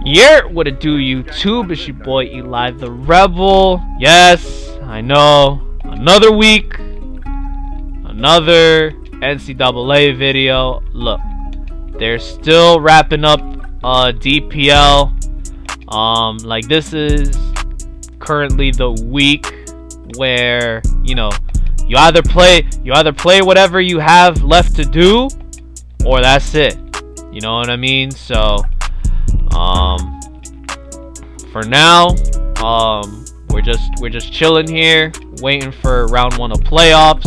Yeah, what it do, YouTube? It's your boy Eli the Rebel. Yes, I know. Another week, another NCAA video. Look, they're still wrapping up DPL. Like this is currently the week where you either play whatever you have left to do, or that's it. You know what I mean? So for now, we're just chilling here, waiting for round 1 of playoffs.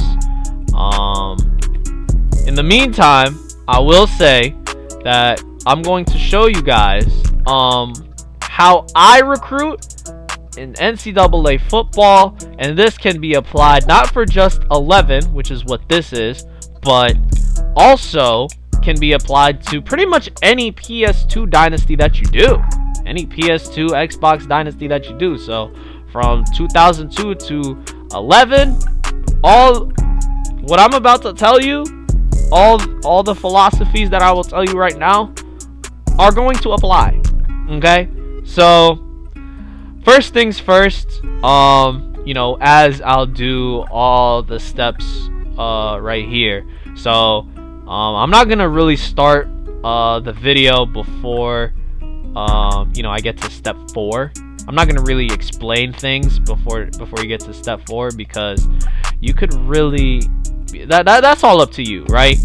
In the meantime, I will say that I'm going to show you guys how I recruit in NCAA football, and this can be applied not for just 11, which is what this is, but also can be applied to pretty much any PS2 dynasty that you do, any PS2 Xbox dynasty that you do. So from 2002 to 11, all what I'm about to tell you, all the philosophies that I will tell you right now are going to apply. Okay, so first things first, as I'll do all the steps right here. So I'm not gonna really start the video before I get to step 4. I'm not gonna really explain things before you get to step 4, because you could really that's all up to you, right?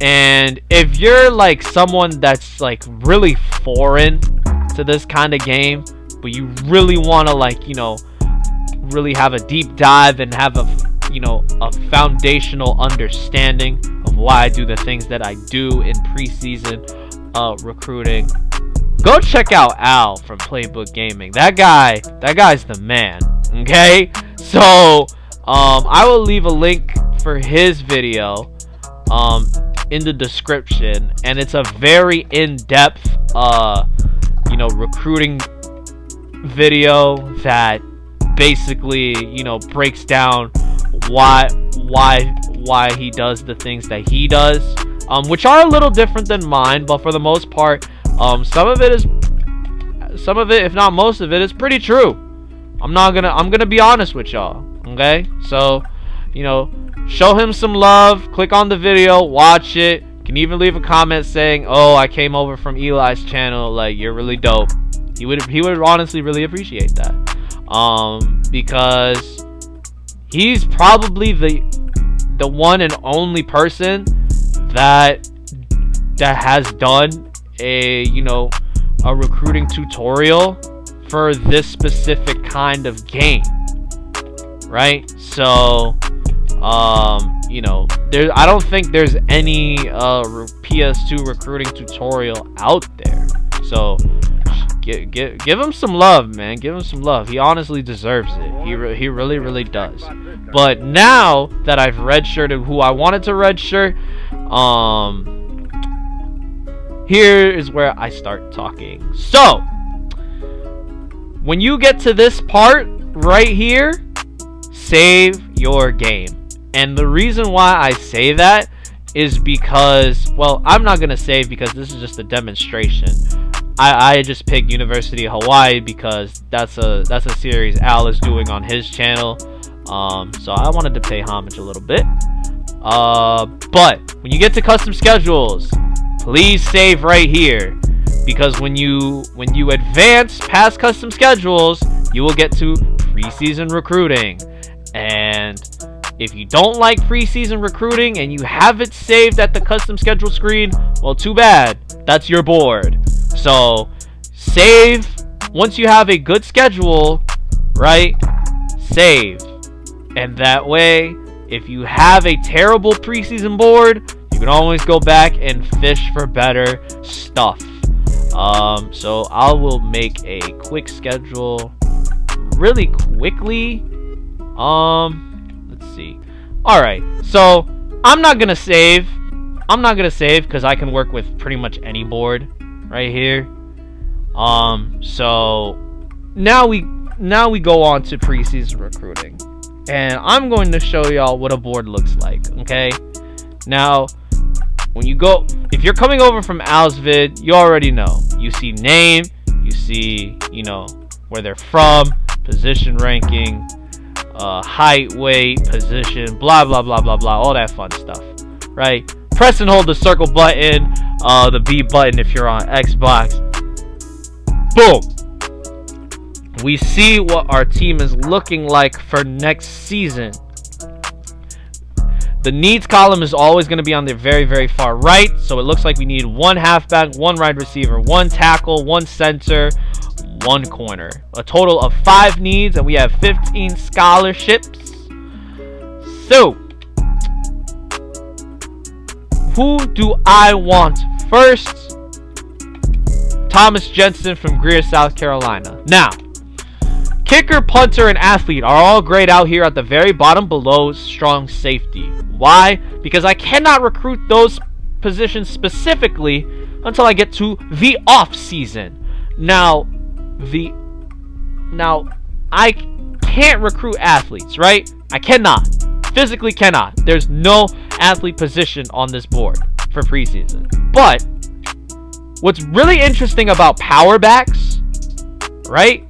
And if you're like someone that's like really foreign to this kind of game, but you really want to really have a deep dive and have a foundational understanding of why I do the things that I do in preseason recruiting, go check out Al from Playbook Gaming. That guy's the man. Okay, so I will leave a link for his video in the description, and it's a very in-depth recruiting video that basically breaks down why he does the things that he does, which are a little different than mine, but for the most part, some of it, if not most of it, is pretty true. I'm gonna be honest with y'all. Okay, so show him some love, click on the video, watch it. You can even leave a comment saying, "Oh, I came over from Eli's channel, like you're really dope." He would honestly really appreciate that, because he's probably the one and only person that has done a recruiting tutorial for this specific kind of game, right? So I don't think there's any PS2 recruiting tutorial out there. So give him some love, man. Give him some love. He honestly deserves it. He really does. But now that I've redshirted who I wanted to redshirt, here is where I start talking. So when you get to this part right here, save your game. And the reason why I say that is because, well, I'm not gonna save because this is just a demonstration. I just picked University of Hawaii because that's a series Al is doing on his channel. So I wanted to pay homage a little bit. But when you get to custom schedules, please save right here, because when you advance past custom schedules, you will get to preseason recruiting. And if you don't like preseason recruiting and you have it saved at the custom schedule screen, well, too bad. That's your board. So save once you have a good schedule, right? Save. And that way, if you have a terrible preseason board, you can always go back and fish for better stuff. So I will make a quick schedule really quickly. Let's see. Alright, so I'm not gonna save because I can work with pretty much any board right here. So now we go on to preseason recruiting, and I'm going to show y'all what a board looks like. Okay, now when you go, if you're coming over from Al's vid, you already know. You see name, You see, you know, where they're from, position ranking, height, weight, position, blah, blah, blah, blah, blah, all that fun stuff, right? Press and hold the circle button, the B button if you're on Xbox. Boom. We see what our team is looking like for next season. The needs column is always going to be on the very, very far right. So it looks like we need 1 halfback, 1 wide receiver, 1 tackle, 1 center, 1 corner. A total of 5 needs, and we have 15 scholarships. So, who do I want first? Thomas Jensen from Greer, South Carolina. Now, kicker, punter, and athlete are all grayed out here at the very bottom below strong safety. Why? Because I cannot recruit those positions specifically until I get to the off season. Now I can't recruit athletes, right? I cannot. Physically cannot. There's no athlete position on this board for preseason. But what's really interesting about power backs, right?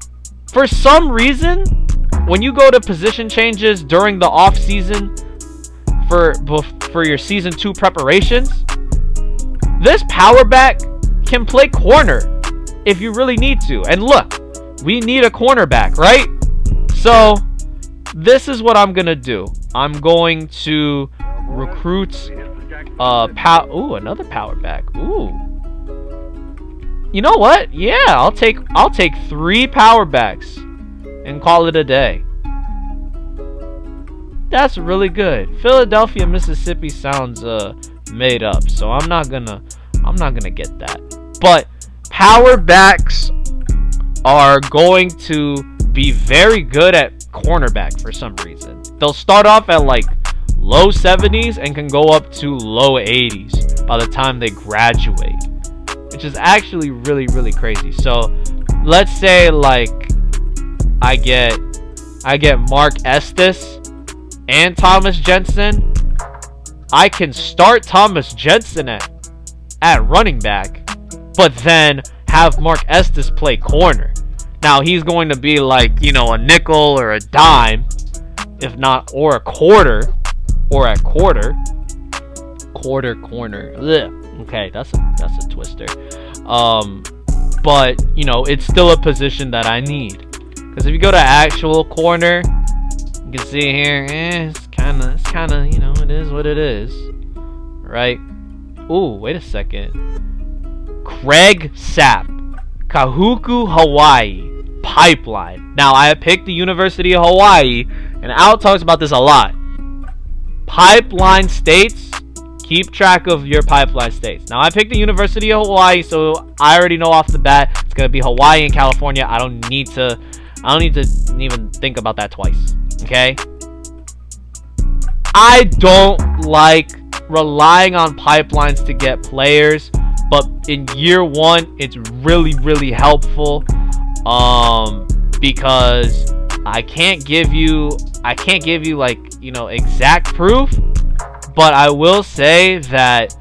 For some reason, when you go to position changes during the off season for your season 2 preparations, this power back can play corner if you really need to. And look, we need a cornerback, right? So this is what I'm gonna do. I'm going to recruit another power back. Ooh. You know what? Yeah, I'll take 3 power backs and call it a day. That's really good. Philadelphia, Mississippi sounds made up, so I'm not gonna get that. But power backs are going to be very good at cornerback for some reason. They'll start off at like low 70s and can go up to low 80s by the time they graduate, which is actually really, really crazy. So let's say like I get Mark Estes and Thomas Jensen. I can start Thomas Jensen at running back, but then have Mark Estes play corner. Now he's going to be like, you know, a nickel or a dime, if not, or a quarter, or at quarter corner. Ugh. Okay, that's a twister. But you know, it's still a position that I need, because if you go to actual corner, you can see here, it's kind of, you know, it is what it is, right? Ooh, wait a second. Craig Sapp, Kahuku, Hawaii, pipeline. Now, I picked the University of Hawaii, and Al talks about this a lot. Pipeline states, keep track of your pipeline states. Now, I picked the University of Hawaii, so I already know off the bat it's gonna be Hawaii and California. I don't need to even think about that twice. Okay? I don't like relying on pipelines to get players, but in year 1 it's really, really helpful, because I can't give you like, you know, exact proof, but I will say that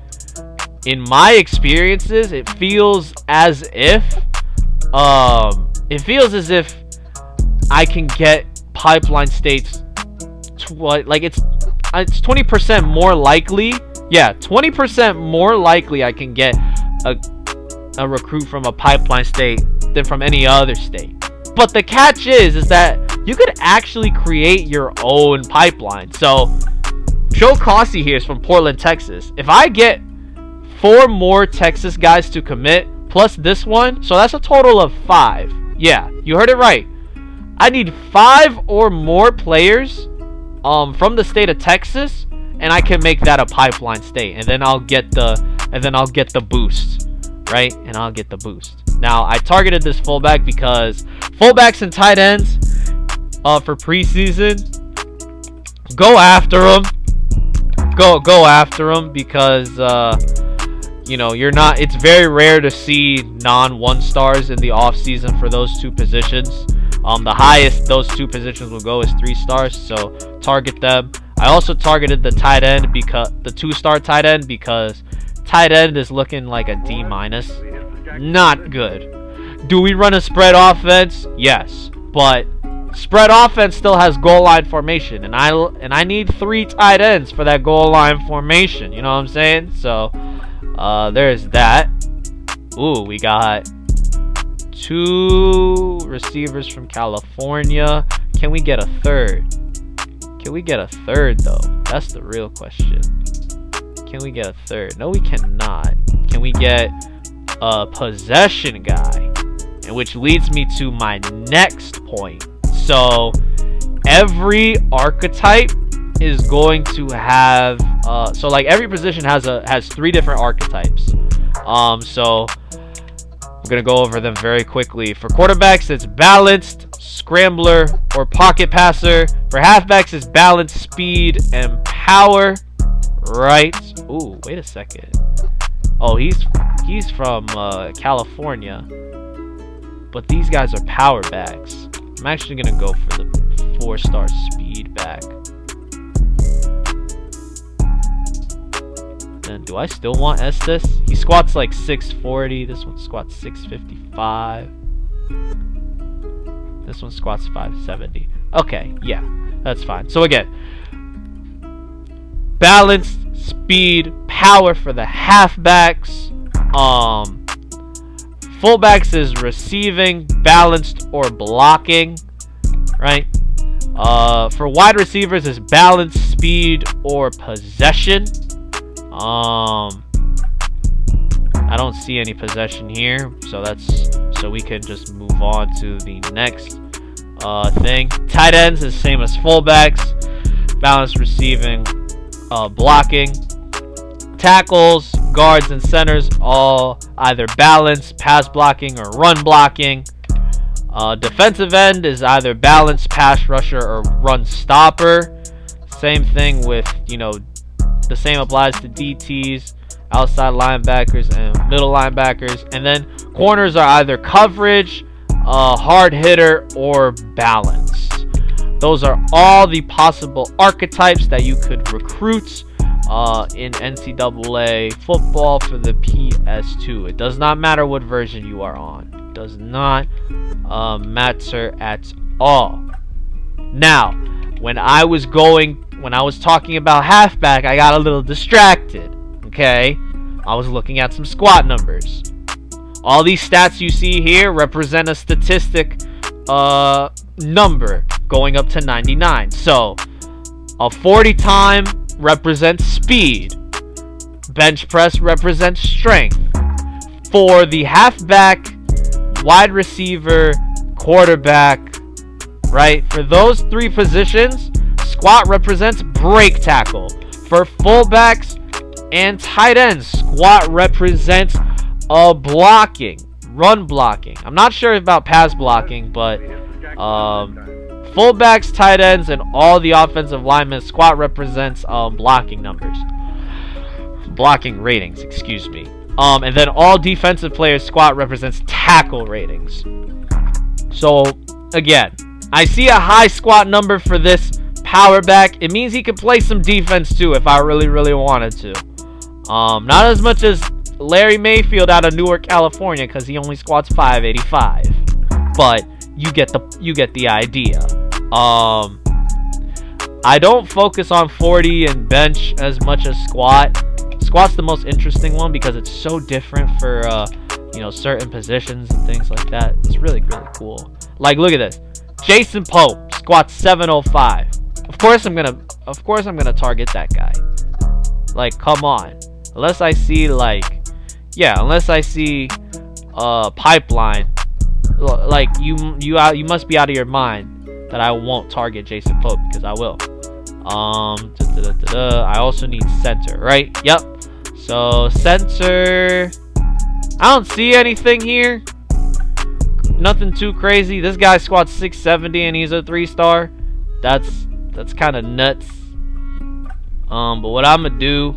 in my experiences it feels as if I can get pipeline states like it's 20% more likely. Yeah, 20% more likely I can get a recruit from a pipeline state than from any other state. But the catch is that you could actually create your own pipeline. So Joe Cossey here is from Portland, Texas. If I get 4 more Texas guys to commit plus this one, so that's a total of 5. Yeah, you heard it right. I need 5 or more players from the state of Texas, and I can make that a pipeline state, and then I'll get the boost, right? And I'll get the boost. Now, I targeted this fullback because fullbacks and tight ends for preseason, go after them. Go after them, because you know, it's very rare to see non-1 stars in the off season for those 2 positions. The highest those 2 positions will go is 3 stars, so target them. I also targeted the tight end, because the 2-star tight end, because tight end is looking like a D-. Not good. Do we run a spread offense? Yes, but spread offense still has goal line formation, and I need 3 tight ends for that goal line formation. You know what I'm saying? So there's that. Ooh, we got 2 receivers from California. Can we get a third? Can we get a third though? That's the real question. Can we get a third? No, we cannot. Can we get a possession guy? And which leads me to my next point. So every archetype is going to have so like every position has 3 different archetypes. So I'm gonna go over them very quickly. For quarterbacks, it's balanced, scrambler, or pocket passer. For halfbacks, it's balanced, speed, and power. Right. Ooh, wait a second. Oh, he's from California. But these guys are power backs. I'm actually gonna go for the 4-star speed back. And do I still want Estes? He squats like 640. This one squats 655. This one squats 570. Okay, yeah, that's fine. So again, balanced, speed, power for the halfbacks. Fullbacks is receiving, balanced, or blocking, right? For wide receivers is balanced, speed, or possession. I don't see any possession here, so we can just move on to the next thing. Tight ends is same as fullbacks, balanced, receiving, blocking. Tackles, guards, and centers all either balance, pass blocking, or run blocking. Defensive end is either balance, pass rusher, or run stopper. Same thing with, the same applies to DTs, outside linebackers, and middle linebackers. And then corners are either coverage, hard hitter, or balance. Those are all the possible archetypes that you could recruit in NCAA football for the PS2. It does not matter what version you are on. It does not matter at all. Now, when I was talking about halfback, I got a little distracted. Okay, I was looking at some squat numbers. All these stats you see here represent a statistic number going up to 99. So a 40 time represents speed. Bench press represents strength. For the halfback, wide receiver, quarterback, right? For those 3 positions, squat represents break tackle. For fullbacks and tight ends, squat represents blocking, run blocking. I'm not sure about pass blocking, but fullbacks, tight ends, and all the offensive linemen, squat represents blocking numbers. Blocking ratings, excuse me. And then all defensive players, squat represents tackle ratings. So, again, I see a high squat number for this power back. It means he can play some defense too if I really, really wanted to. Not as much as Larry Mayfield out of Newark, California, because he only squats 585. But you get the idea. I don't focus on 40 and bench as much as squat. Squat's the most interesting one because it's so different for certain positions and things like that. It's really, really cool. Like, look at this. Jason Pope squats 705. Of course I'm gonna target that guy. Like, come on. Unless I see pipeline. Like, you must be out of your mind that I won't target Jason Pope, because I will. I also need center, right? Yep. So center, I don't see anything here. Nothing too crazy. This guy squats 670 and he's a 3-star. That's kind of nuts. But what I'm gonna do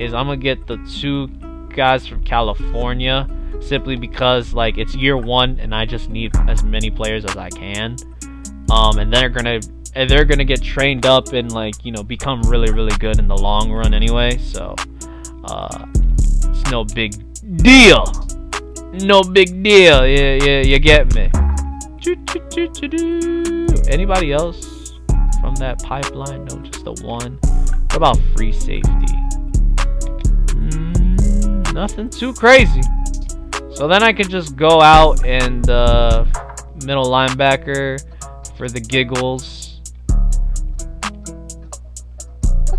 is I'm gonna get the 2 guys from California, simply because like it's year 1 and I just need as many players as I can. And they're gonna get trained up and become really, really good in the long run anyway. So it's no big deal. No big deal. Yeah, you get me. Anybody else from that pipeline? No, just the one. What about free safety? Nothing too crazy. So then I can just go out and middle linebacker for the giggles.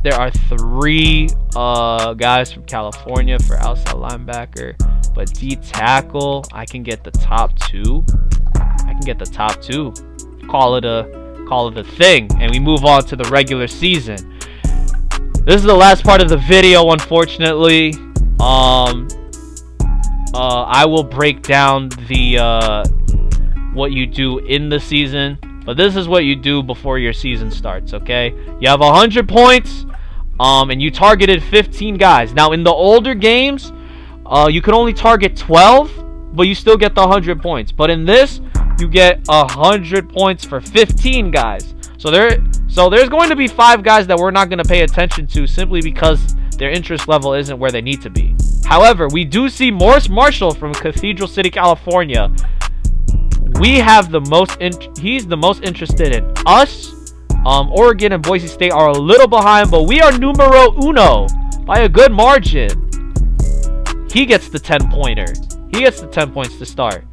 There are 3 guys from California for outside linebacker, but D tackle I can get the top 2. Call it a thing, and we move on to the regular season. This is the last part of the video, unfortunately. I will break down the what you do in the season, but this is what you do before your season starts. Okay, you have 100 points, and you targeted 15 guys. Now in the older games, you could only target 12, but you still get the 100 points. But in this, you get 100 points for 15 guys. So there's going to be 5 guys that we're not going to pay attention to simply because their interest level isn't where they need to be. However, we do see Morris Marshall from Cathedral City, California. We have the most. He's the most interested in us. Oregon and Boise State are a little behind, but we are numero uno by a good margin. He gets the 10-pointer. He gets the 10 points to start.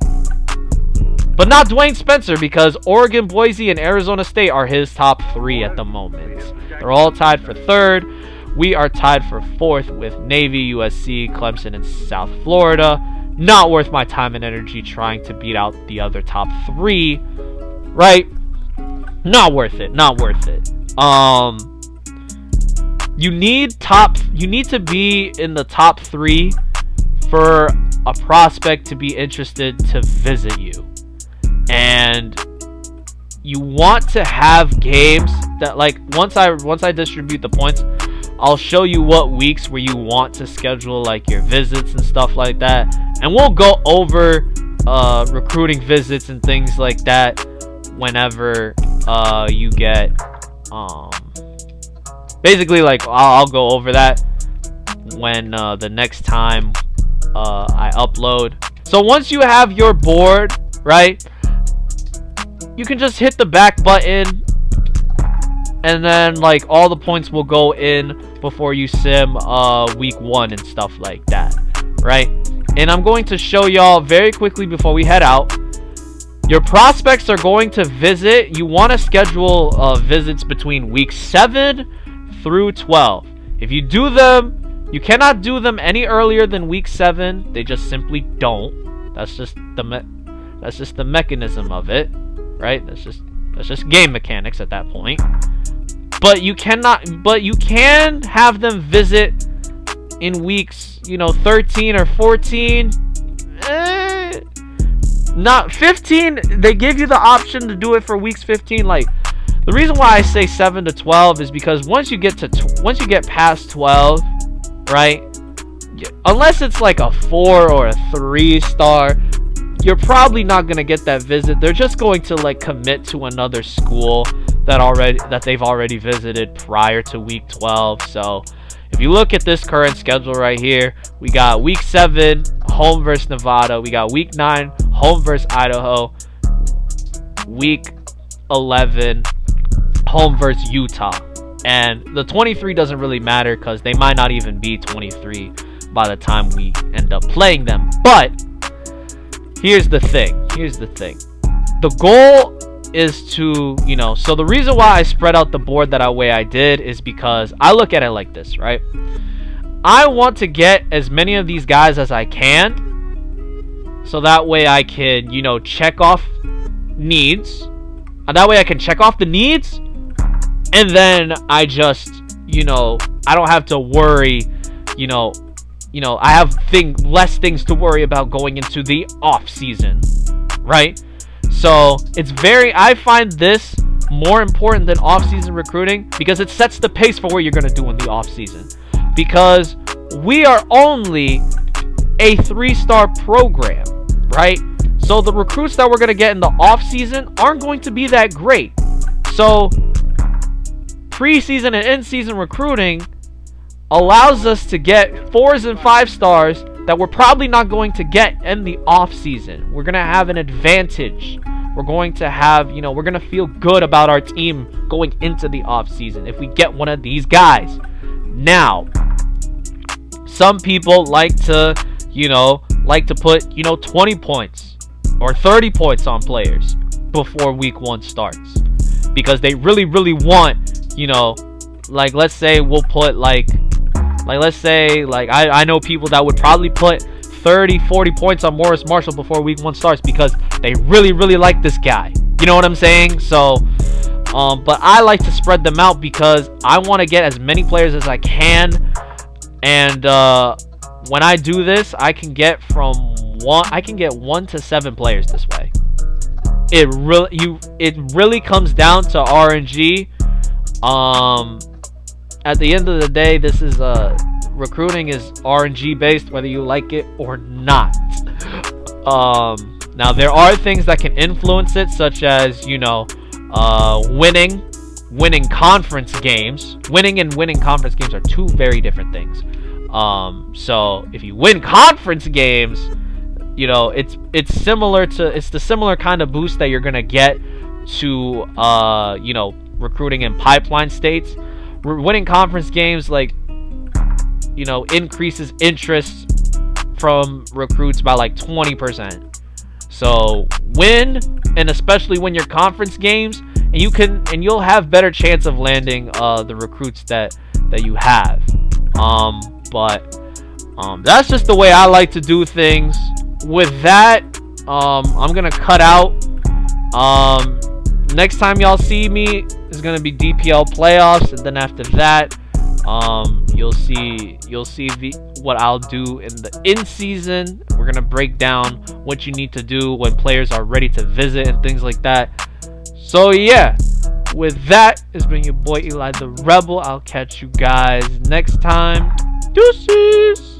But not Dwayne Spencer, because Oregon, Boise, and Arizona State are his top 3 at the moment. They're all tied for 3rd. We are tied for 4th with Navy, USC, Clemson, and South Florida. Not worth my time and energy trying to beat out the other top 3, right? Not worth it. Not worth it. You need to be in the top 3 for a prospect to be interested to visit you. And you want to have games that, like, once I distribute the points, I'll show you what weeks where you want to schedule like your visits and stuff like that, and we'll go over recruiting visits and things like that whenever you get basically, like, I'll go over that when the next time I upload. So once you have your board, right, you can just hit the back button, and then like all the points will go in before you sim week 1 and stuff like that, right? And I'm going to show y'all very quickly before we head out. Your prospects are going to visit. You want to schedule visits between week 7 through 12. If you do them, you cannot do them any earlier than week 7. They just simply don't. That's just the mechanism of it, right? That's just game mechanics at that point. But you can have them visit in weeks, 13 or 14. Not 15. They give you the option to do it for weeks 15. Like, the reason why I say 7 to 12 is because once you get past 12, right? Unless it's like a 4 or a 3-star, you're probably not gonna get that visit. They're just going to like commit to another school that they've already visited prior to week 12. So if you look at this current schedule right here, we got week 7 home versus Nevada, we got week 9 home versus Idaho, week 11 home versus Utah, and the 23 doesn't really matter because they might not even be 23 by the time we end up playing them. But here's the thing. The goal is to, so the reason why I spread out the board that way I did is because I look at it like this, right? I want to get as many of these guys as I can, so that way I can, check off needs. And that way I can check off the needs, and then I just, I don't have to worry, I have less things to worry about going into the off season, right? So I find this more important than off-season recruiting because it sets the pace for what you're going to do in the off-season. Because we are only a 3-star program, right? So the recruits that we're going to get in the off-season aren't going to be that great. So preseason and in-season recruiting allows us to get 4s and 5 stars that we're probably not going to get in the off season. We're gonna have an advantage. We're going to have, you know, we're gonna feel good about our team going into the off season if we get one of these guys. Now, some people like to, you know, put, you know, 20 points or 30 points on players before week 1 starts, because they really want, you know, like, let's say we'll put let's say I know people that would probably put 30-40 points on Morris Marshall before week 1 starts because they really like this guy. You know what I'm saying? So but I like to spread them out because I want to get as many players as I can. And when I do this, I can get 1 to 7 players this way. It really comes down to RNG. At the end of the day, this is recruiting is RNG based, whether you like it or not. Now there are things that can influence it, such as, you know, winning conference games. Winning and winning conference games are 2 very different things. So if you win conference games, you know, it's the similar kind of boost that you're gonna get to you know, recruiting in pipeline states. Winning conference games, like, you know, increases interest from recruits by like 20%. So win, and especially win your conference games, and you'll have better chance of landing the recruits that you have. But that's just the way I like to do things. With that, I'm gonna cut out. Next time y'all see me is gonna be DPL playoffs, and then after that, you'll see what I'll do in the in season. We're gonna break down what you need to do when players are ready to visit and things like that. So yeah, with that, it's been your boy Eli the Rebel. I'll catch you guys next time. Deuces.